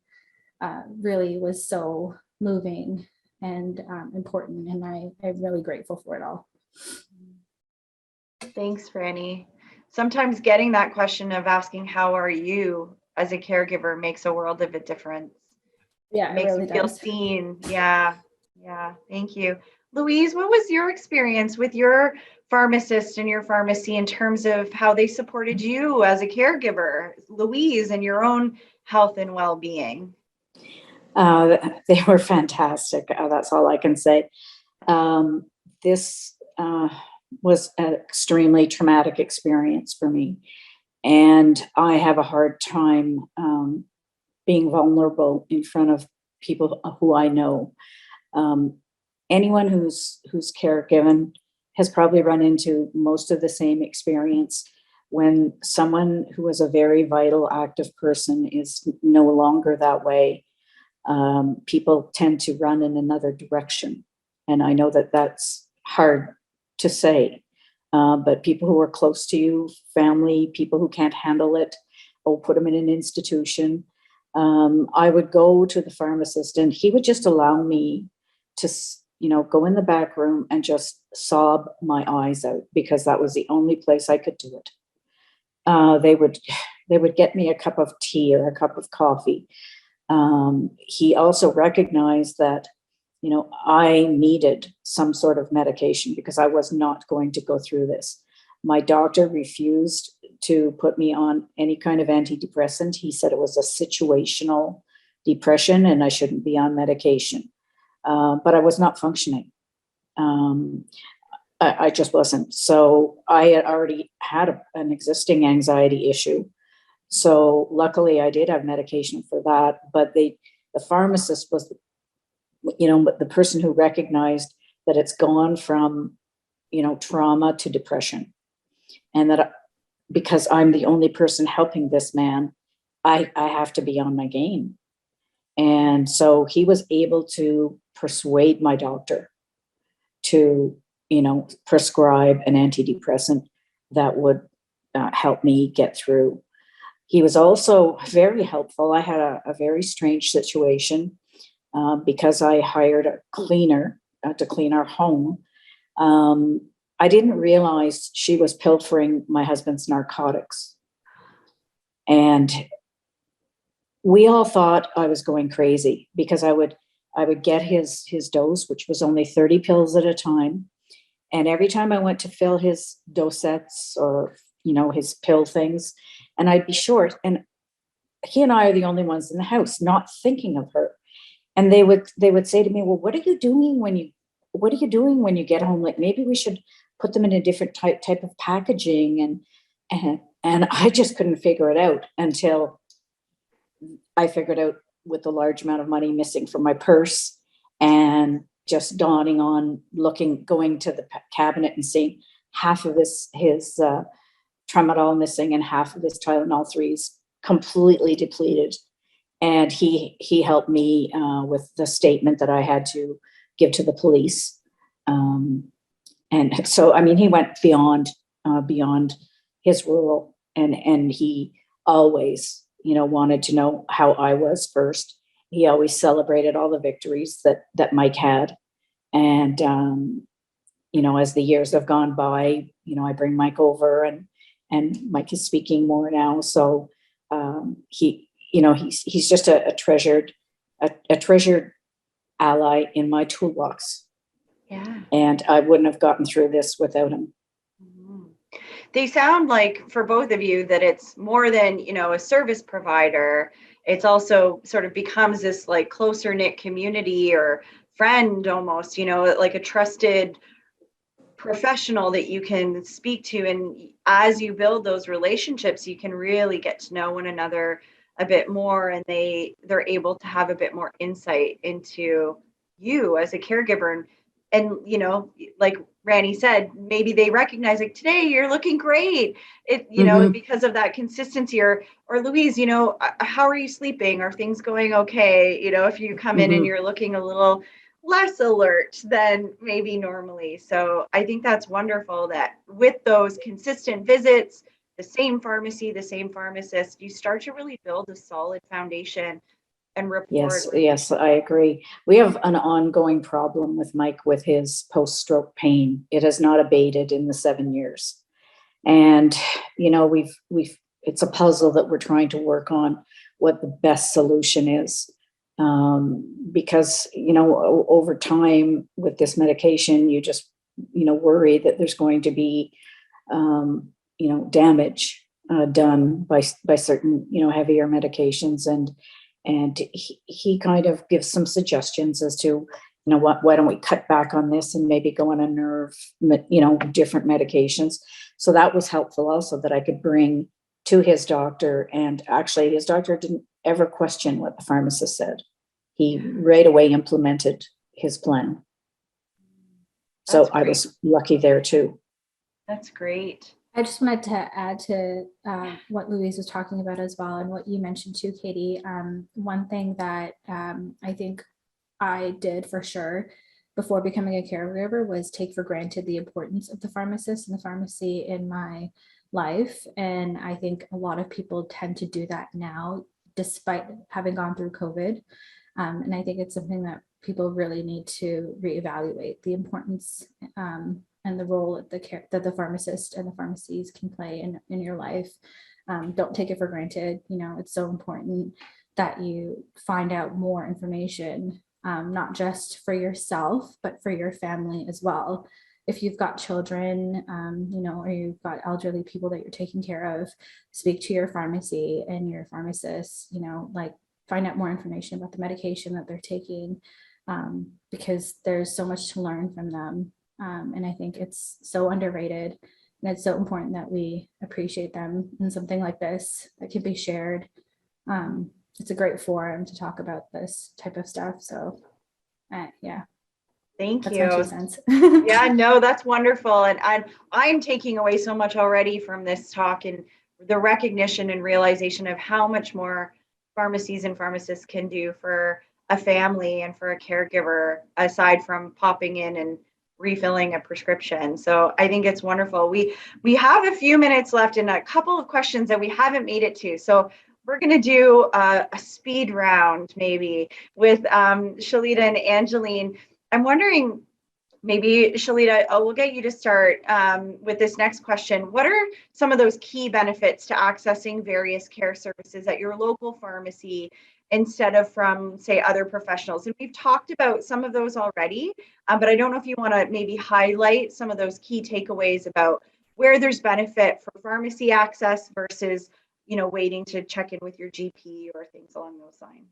really was so moving and important. And I'm really grateful for it all. Thanks, Rani. Sometimes getting that question of asking, "How are you?" as a caregiver makes a world of a difference. Yeah, it makes really you feel does. seen. Yeah. Thank you. Louise, what was your experience with your pharmacist and your pharmacy in terms of how they supported you as a caregiver, Louise, and your own health and well-being? They were fantastic. That's all I can say. This was an extremely traumatic experience for me. And I have a hard time being vulnerable in front of people who I know. Anyone who's caregiven has probably run into most of the same experience. When someone who is a very vital, active person is no longer that way, people tend to run in another direction. And I know that that's hard to say, but people who are close to you, family, people who can't handle it, put them in an institution. I would go to the pharmacist and he would just allow me to, go in the back room and just sob my eyes out, because that was the only place I could do it. They would get me a cup of tea or a cup of coffee. He also recognized that, I needed some sort of medication because I was not going to go through this. My doctor refused to put me on any kind of antidepressant. He said it was a situational depression and I shouldn't be on medication. But I was not functioning. I just wasn't. So I had already had an existing anxiety issue. So luckily I did have medication for that, but the pharmacist was, the person who recognized that it's gone from, trauma to depression. And that because I'm the only person helping this man, I have to be on my game. And so he was able to persuade my doctor to, prescribe an antidepressant that would help me get through. He was also very helpful. I had a very strange situation because I hired a cleaner to clean our home. I didn't realize she was pilfering my husband's narcotics. And we all thought I was going crazy because I would get his dose, which was only 30 pills at a time. And every time I went to fill his dosettes or, his pill things, and I'd be short, and he and I are the only ones in the house not thinking of her. And they would say to me, well, what are you doing when you get home? Like, maybe we should put them in a different type of packaging. And I just couldn't figure it out until I figured out, with the large amount of money missing from my purse and just dawning on going to the cabinet and seeing half of his tramadol missing and half of his Tylenol 3s completely depleted. And he helped me with the statement that I had to give to the police. And so, he went beyond his role, and he always, wanted to know how I was first. He always celebrated all the victories that Mike had. And, as the years have gone by, I bring Mike over and Mike is speaking more now. So he's just a treasured ally in my toolbox. Yeah. And I wouldn't have gotten through this without him. They sound like, for both of you, that it's more than, a service provider. It's also sort of becomes this like closer knit community or friend almost, like a trusted professional that you can speak to. And as you build those relationships, you can really get to know one another a bit more, and they're able to have a bit more insight into you as a caregiver. And like Rani said, maybe they recognize, like, today you're looking great. Because of that consistency. Or Louise, how are you sleeping? Are things going okay? If you come in and you're looking a little less alert than maybe normally. So I think that's wonderful that with those consistent visits, the same pharmacy, the same pharmacist, you start to really build a solid foundation and rapport. Yes, I agree. We have an ongoing problem with Mike with his post-stroke pain. It has not abated in the 7 years. And, it's a puzzle that we're trying to work on what the best solution is. Because, over time with this medication, you just, worry that there's going to be, damage done by certain, heavier medications. And he kind of gives some suggestions as to, why don't we cut back on this and maybe go on a nerve, different medications. So that was helpful also, that I could bring to his doctor. And actually his doctor didn't ever question what the pharmacist said. He right away implemented his plan. So I was lucky there too. That's great. I just wanted to add to what Louise was talking about as well, and what you mentioned too, Katie. One thing that I think I did for sure before becoming a caregiver was take for granted the importance of the pharmacist and the pharmacy in my life. And I think a lot of people tend to do that now, despite having gone through COVID. And I think it's something that people really need to reevaluate the importance and the role that the pharmacist and the pharmacies can play in your life. Don't take it for granted. You know, it's so important that you find out more information, not just for yourself, but for your family as well. If you've got children, you know, or you've got elderly people that you're taking care of, speak to your pharmacy and your pharmacist, you know, like find out more information about the medication that they're taking, because there's so much to learn from them. And I think it's so underrated, and it's so important that we appreciate them in something like this that can be shared. It's a great forum to talk about this type of stuff. So yeah. Thank That's you. my 2 cents. Yeah, no, that's wonderful. And I'm taking away so much already from this talk, and the recognition and realization of how much more pharmacies and pharmacists can do for a family and for a caregiver, aside from popping in and refilling a prescription. So I think it's wonderful. We have a few minutes left and a couple of questions that we haven't made it to. So we're going to do a speed round maybe with Shelita and Angeline. I'm wondering, maybe Shelita, we'll get you to start with this next question. What are some of those key benefits to accessing various care services at your local pharmacy instead of from, say, other professionals? And we've talked about some of those already, but I don't know if you want to maybe highlight some of those key takeaways about where there's benefit for pharmacy access versus, you know, waiting to check in with your GP or things along those lines.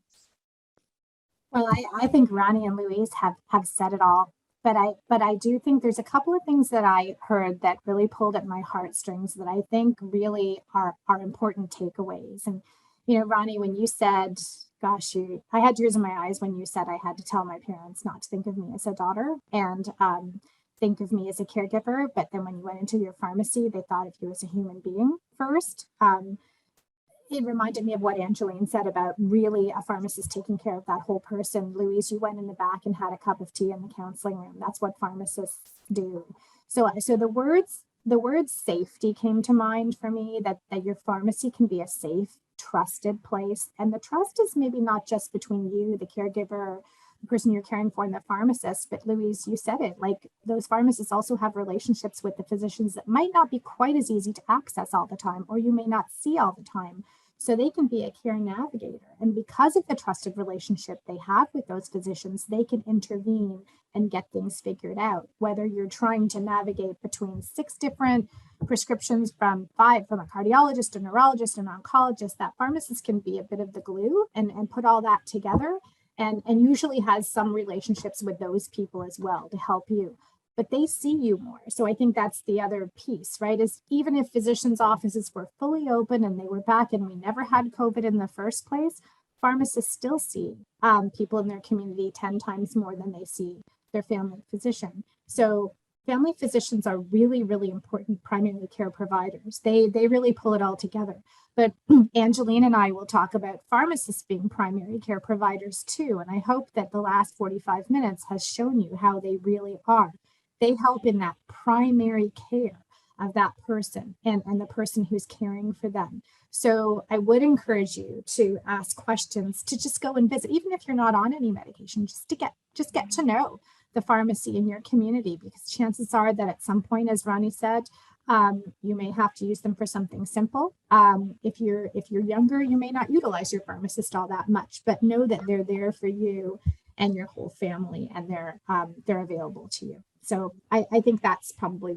Well, I think Rani and Louise have said it all. But I do think there's a couple of things that I heard that really pulled at my heartstrings that I think really are important takeaways. And, you know, Rani, when you said, gosh, I had tears in my eyes when you said I had to tell my parents not to think of me as a daughter and think of me as a caregiver. But then when you went into your pharmacy, they thought of you as a human being first. It reminded me of what Angeline said about really a pharmacist taking care of that whole person. Louise, you went in the back and had a cup of tea in the counseling room. That's what pharmacists do. So the words safety came to mind for me, that your pharmacy can be a safe, trusted place. And the trust is maybe not just between you, the caregiver, the person you're caring for, and the pharmacist, but Louise, you said it, like those pharmacists also have relationships with the physicians that might not be quite as easy to access all the time, or you may not see all the time. So they can be a care navigator. And because of the trusted relationship they have with those physicians, they can intervene and get things figured out. Whether you're trying to navigate between 6 different prescriptions from a cardiologist, a neurologist, an oncologist, that pharmacist can be a bit of the glue and put all that together, and usually has some relationships with those people as well to help you. But they see you more. So I think that's the other piece, right? Is even if physicians' offices were fully open and they were back and we never had COVID in the first place, pharmacists still see people in their community 10 times more than they see their family physician. So family physicians are really, really important primary care providers. They really pull it all together. But Angeline and I will talk about pharmacists being primary care providers too. And I hope that the last 45 minutes has shown you how they really are. They help in that primary care of that person and the person who's caring for them. So I would encourage you to ask questions, to just go and visit, even if you're not on any medication, just get to know the pharmacy in your community, because chances are that at some point, as Rani said, you may have to use them for something simple. If you're younger, you may not utilize your pharmacist all that much, but know that they're there for you and your whole family, and they're available to you. So I think that's probably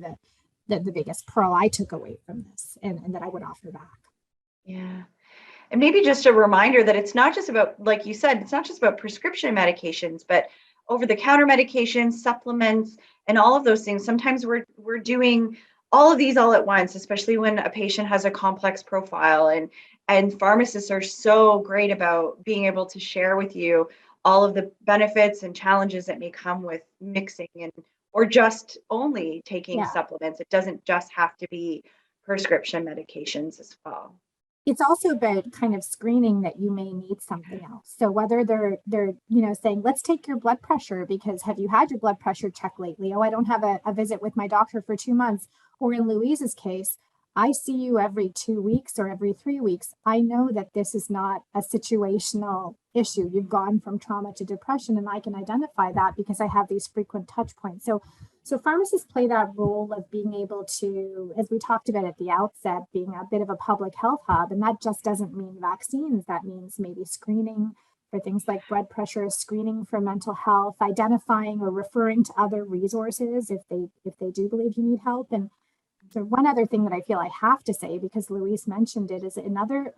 the biggest pearl I took away from this, and that I would offer back. Yeah. And maybe just a reminder that it's not just about, like you said, it's not just about prescription medications, but over-the-counter medications, supplements, and all of those things. Sometimes we're doing all of these all at once, especially when a patient has a complex profile. And pharmacists are so great about being able to share with you all of the benefits and challenges that may come with mixing or just only taking supplements. It doesn't just have to be prescription medications as well. It's also about kind of screening that you may need something else. So whether they're saying, let's take your blood pressure because have you had your blood pressure checked lately? Oh, I don't have a visit with my doctor for 2 months. Or in Louise's case, I see you every 2 weeks or every 3 weeks. I know that this is not a situational issue. You've gone from trauma to depression, and I can identify that because I have these frequent touch points. So pharmacists play that role of being able to, as we talked about at the outset, being a bit of a public health hub. And that just doesn't mean vaccines. That means maybe screening for things like blood pressure, screening for mental health, identifying or referring to other resources if they do believe you need help. And so one other thing that I feel I have to say, because Louise mentioned it, is another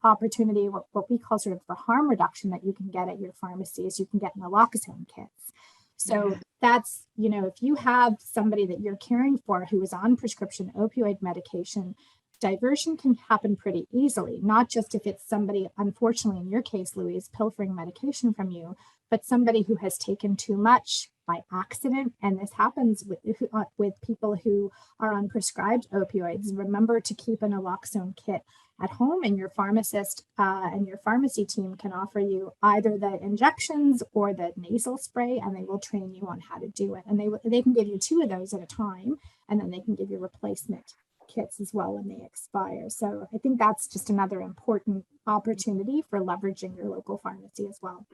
opportunity, what we call sort of the harm reduction that you can get at your pharmacy is you can get naloxone kits. So that's, if you have somebody that you're caring for who is on prescription opioid medication, diversion can happen pretty easily, not just if it's somebody, unfortunately, in your case, Louise, pilfering medication from you, but somebody who has taken too much by accident. And this happens with people who are on prescribed opioids. Remember to keep a naloxone kit at home, and your pharmacist and your pharmacy team can offer you either the injections or the nasal spray, and they will train you on how to do it. And they can give you 2 of those at a time, and then they can give you replacement kits as well when they expire. So I think that's just another important opportunity for leveraging your local pharmacy as well.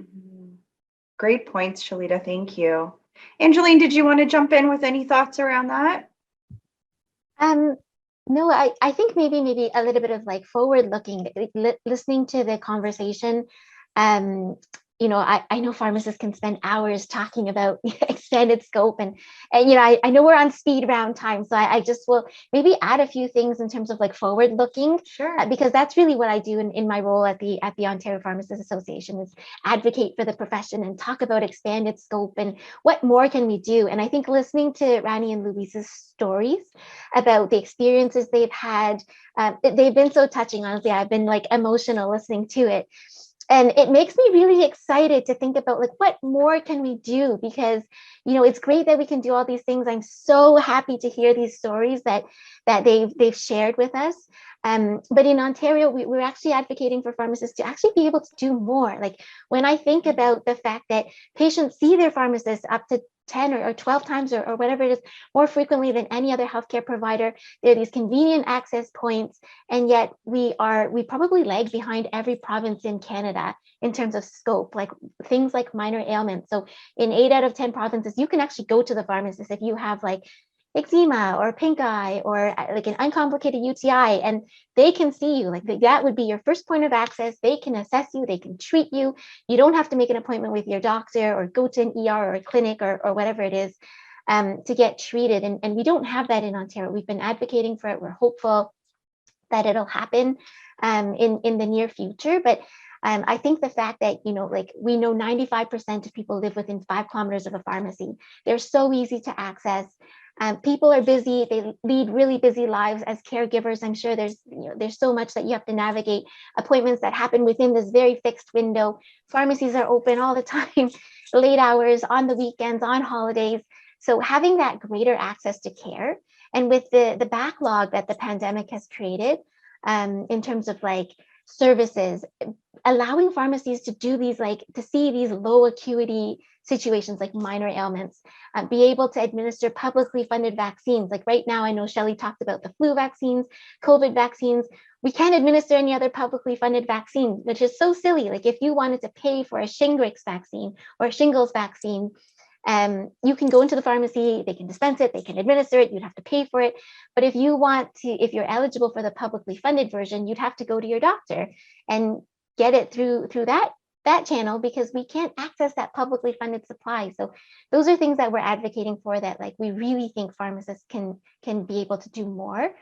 Great points, Shelita. Thank you. Angeline, did you want to jump in with any thoughts around that? No, I think maybe a little bit of like forward looking, listening to the conversation. I know pharmacists can spend hours talking about extended scope and I know we're on speed round time, so I just will maybe add a few things in terms of like forward looking, Sure. because that's really what I do in my role at the Ontario Pharmacists Association, is advocate for the profession and talk about expanded scope and what more can we do. And I think listening to Rani and Louise's stories about the experiences they've had, they've been so touching. Honestly, I've been like emotional listening to it. And it makes me really excited to think about like what more can we do, because it's great that we can do all these things. I'm so happy to hear these stories that they've shared with us. But in Ontario, we're actually advocating for pharmacists to actually be able to do more. Like when I think about the fact that patients see their pharmacist up to 10 or 12 times or whatever it is more frequently than any other healthcare provider, there are these convenient access points, and yet we probably lag behind every province in Canada in terms of scope, like things like minor ailments. So in 8 out of 10 provinces, you can actually go to the pharmacist if you have like eczema or pink eye or like an uncomplicated UTI, and they can see you. Like that would be your first point of access. They can assess you, they can treat you. You don't have to make an appointment with your doctor or go to an ER or a clinic or whatever it is to get treated. And we don't have that in Ontario. We've been advocating for it. We're hopeful that it'll happen in the near future. But I think the fact that, like we know 95% of people live within 5 kilometers of a pharmacy. They're so easy to access. People are busy. They lead really busy lives as caregivers. I'm sure there's so much that you have to navigate, appointments that happen within this very fixed window. Pharmacies are open all the time, late hours, on the weekends, on holidays. So having that greater access to care, and with the backlog that the pandemic has created in terms of like services, allowing pharmacies to do these, like to see these low acuity situations like minor ailments, be able to administer publicly funded vaccines. Like right now, I know Shelly talked about the flu vaccines, COVID vaccines. We can't administer any other publicly funded vaccine, which is so silly. Like if you wanted to pay for a Shingrix vaccine or a shingles vaccine, you can go into the pharmacy, they can dispense it, they can administer it, you'd have to pay for it. But if you're eligible for the publicly funded version, you'd have to go to your doctor and get it through that channel, because we can't access that publicly funded supply. So those are things that we're advocating for, that like we really think pharmacists can be able to do more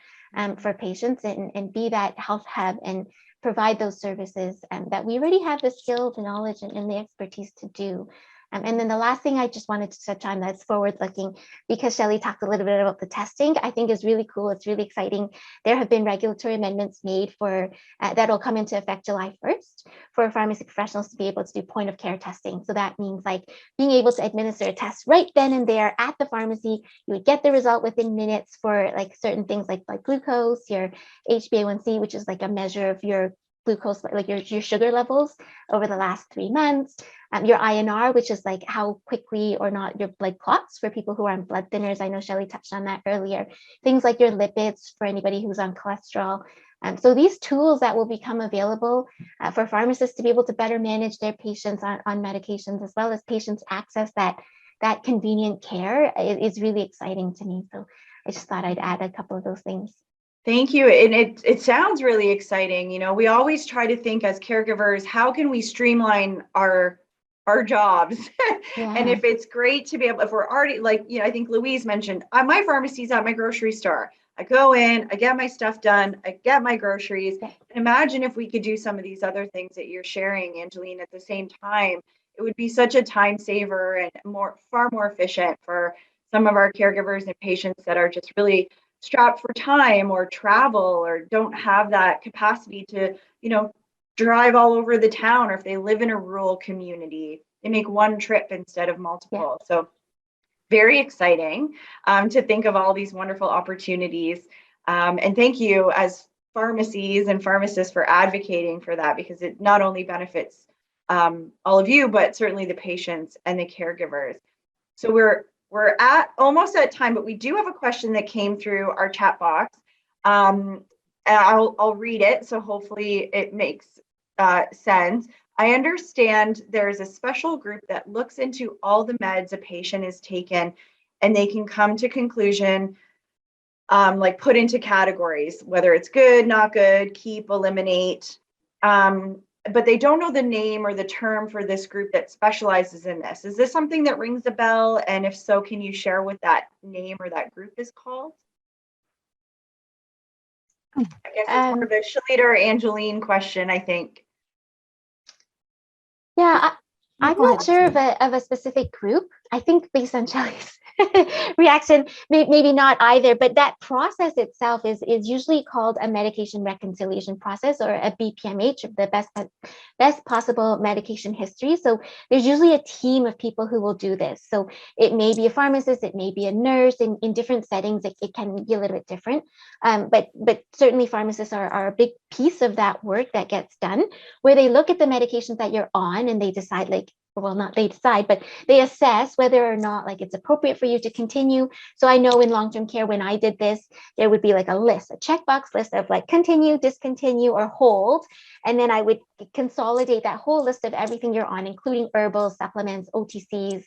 for patients and be that health hub and provide those services that we already have the skills, the knowledge, and the expertise to do. And then the last thing I just wanted to touch on that's forward looking, because Shelly talked a little bit about the testing, I think is really cool. It's really exciting. There have been regulatory amendments made for that'll come into effect July 1st for pharmacy professionals to be able to do point of care testing. So that means like being able to administer a test right then and there at the pharmacy. You would get the result within minutes for like certain things like glucose, your HbA1c, which is like a measure of your glucose, like your sugar levels over the last 3 months. Your INR, which is like how quickly or not your blood clots for people who are on blood thinners. I know Shelly touched on that earlier. Things like your lipids for anybody who's on cholesterol. So these tools that will become available for pharmacists to be able to better manage their patients on medications, as well as patients access that convenient care, is really exciting to me. So I just thought I'd add a couple of those things. Thank you. And it sounds really exciting. You know, we always try to think as caregivers, how can we streamline our jobs? Yeah. And if it's great to be able, if we're already like, you know, I think Louise mentioned, my pharmacy's at my grocery store. I go in, I get my stuff done, I get my groceries. Yeah. Imagine if we could do some of these other things that you're sharing, Angeline, at the same time. It would be such a time saver and far more efficient for some of our caregivers and patients that are just really strapped for time or travel or don't have that capacity to, you know, drive all over the town, or if they live in a rural community, they make one trip instead of multiple. Yeah. So very exciting to think of all these wonderful opportunities. And thank you as pharmacies and pharmacists for advocating for that, because it not only benefits all of you, but certainly the patients and the caregivers. So we're at almost at time, but we do have a question that came through our chat box. And I'll read it. So hopefully it makes sense. I understand there's a special group that looks into all the meds a patient is taken, and they can come to conclusion, like put into categories, whether it's good, not good, keep, eliminate. But they don't know the name or the term for this group that specializes in this. Is this something that rings a bell? And if so, can you share what that name or that group is called? I guess it's more of a Shelita or Angeline question, I think. Yeah, I'm not sure of a specific group. I think based on Shelly's reaction, maybe not either, but that process itself is usually called a medication reconciliation process, or a BPMH, the best possible medication history. So there's usually a team of people who will do this. So it may be a pharmacist, it may be a nurse. In different settings, it can be a little bit different. But certainly pharmacists are a big piece of that work that gets done, where they look at the medications that you're on and they decide, like, well, not they decide, but they assess whether or not like it's appropriate for you to continue. So I know in long-term care, when I did this, there would be like a list, a checkbox list of like continue, discontinue, or hold. And then I would consolidate that whole list of everything you're on, including herbal supplements, OTCs,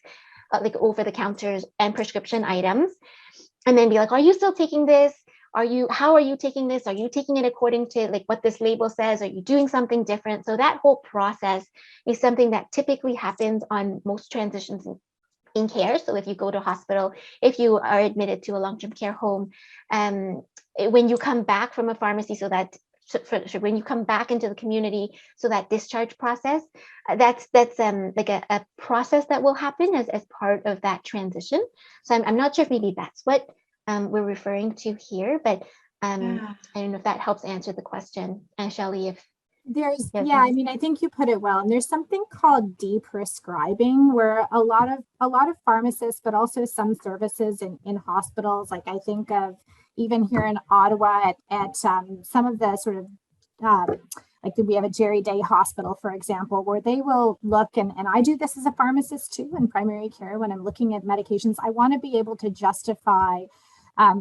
like over-the-counters and prescription items. And then be like, are you still taking this? How are you taking this? Are you taking it according to like what this label says? Are you doing something different? So that whole process is something that typically happens on most transitions in care. So if you go to a hospital, if you are admitted to a long-term care home, when you come back from a pharmacy, when you come back into the community, so that discharge process, that's like a process that will happen as part of that transition. So I'm not sure if maybe that's what we're referring to here, but I don't know if that helps answer the question. And Shelly, if I mean, I think you put it well. And there's something called deprescribing, where a lot of pharmacists, but also some services in hospitals, like I think of even here in Ottawa at some of the sort of like we have a Jerry Day Hospital, for example, where they will look, and I do this as a pharmacist too in primary care. When I'm looking at medications, I want to be able to justify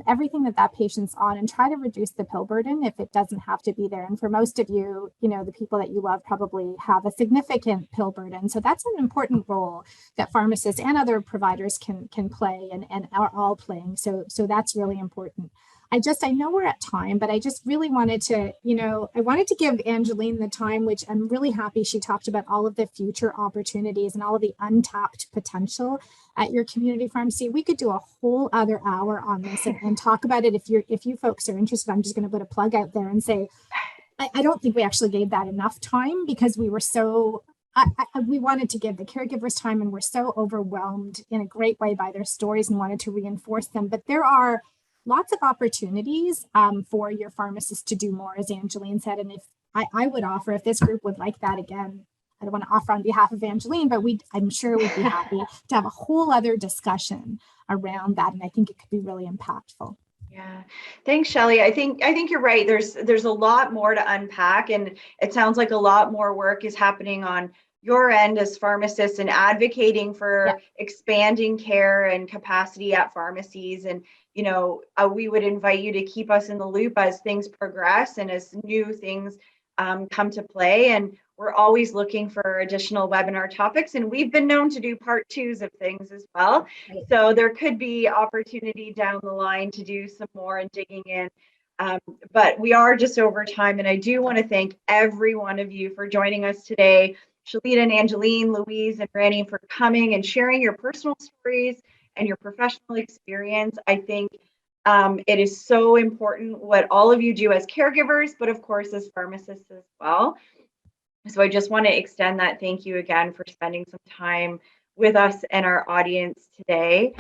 everything that patient's on and try to reduce the pill burden if it doesn't have to be there. And for most of you, you know, the people that you love probably have a significant pill burden. So that's an important role that pharmacists and other providers can play and are all playing. So that's really important. I know we're at time, but I just really wanted to, I wanted to give Angeline the time, which I'm really happy she talked about all of the future opportunities and all of the untapped potential at your community pharmacy. We could do a whole other hour on this and talk about it. If you folks are interested, I'm just going to put a plug out there and say, I don't think we actually gave that enough time because we were so we wanted to give the caregivers time, and we're so overwhelmed in a great way by their stories and wanted to reinforce them. But there are lots of opportunities for your pharmacist to do more, as Angeline said. And if I would offer, if this group would like that again, I don't want to offer on behalf of Angeline, but I'm sure we'd be happy to have a whole other discussion around that. And I think it could be really impactful. Yeah, thanks, Shelly. I think you're right. There's a lot more to unpack, and it sounds like a lot more work is happening on your end as pharmacists and advocating for expanding care and capacity at pharmacies. And we would invite you to keep us in the loop as things progress and as new things come to play. And we're always looking for additional webinar topics, and we've been known to do part 2s of things as well. Right. So there could be opportunity down the line to do some more and digging in. But we are just over time, and I do want to thank every one of you for joining us today. Shelita and Angeline, Louise and Rani, for coming and sharing your personal stories and your professional experience. I think it is so important what all of you do as caregivers, but of course as pharmacists as well. So I just want to extend that thank you again for spending some time with us and our audience today.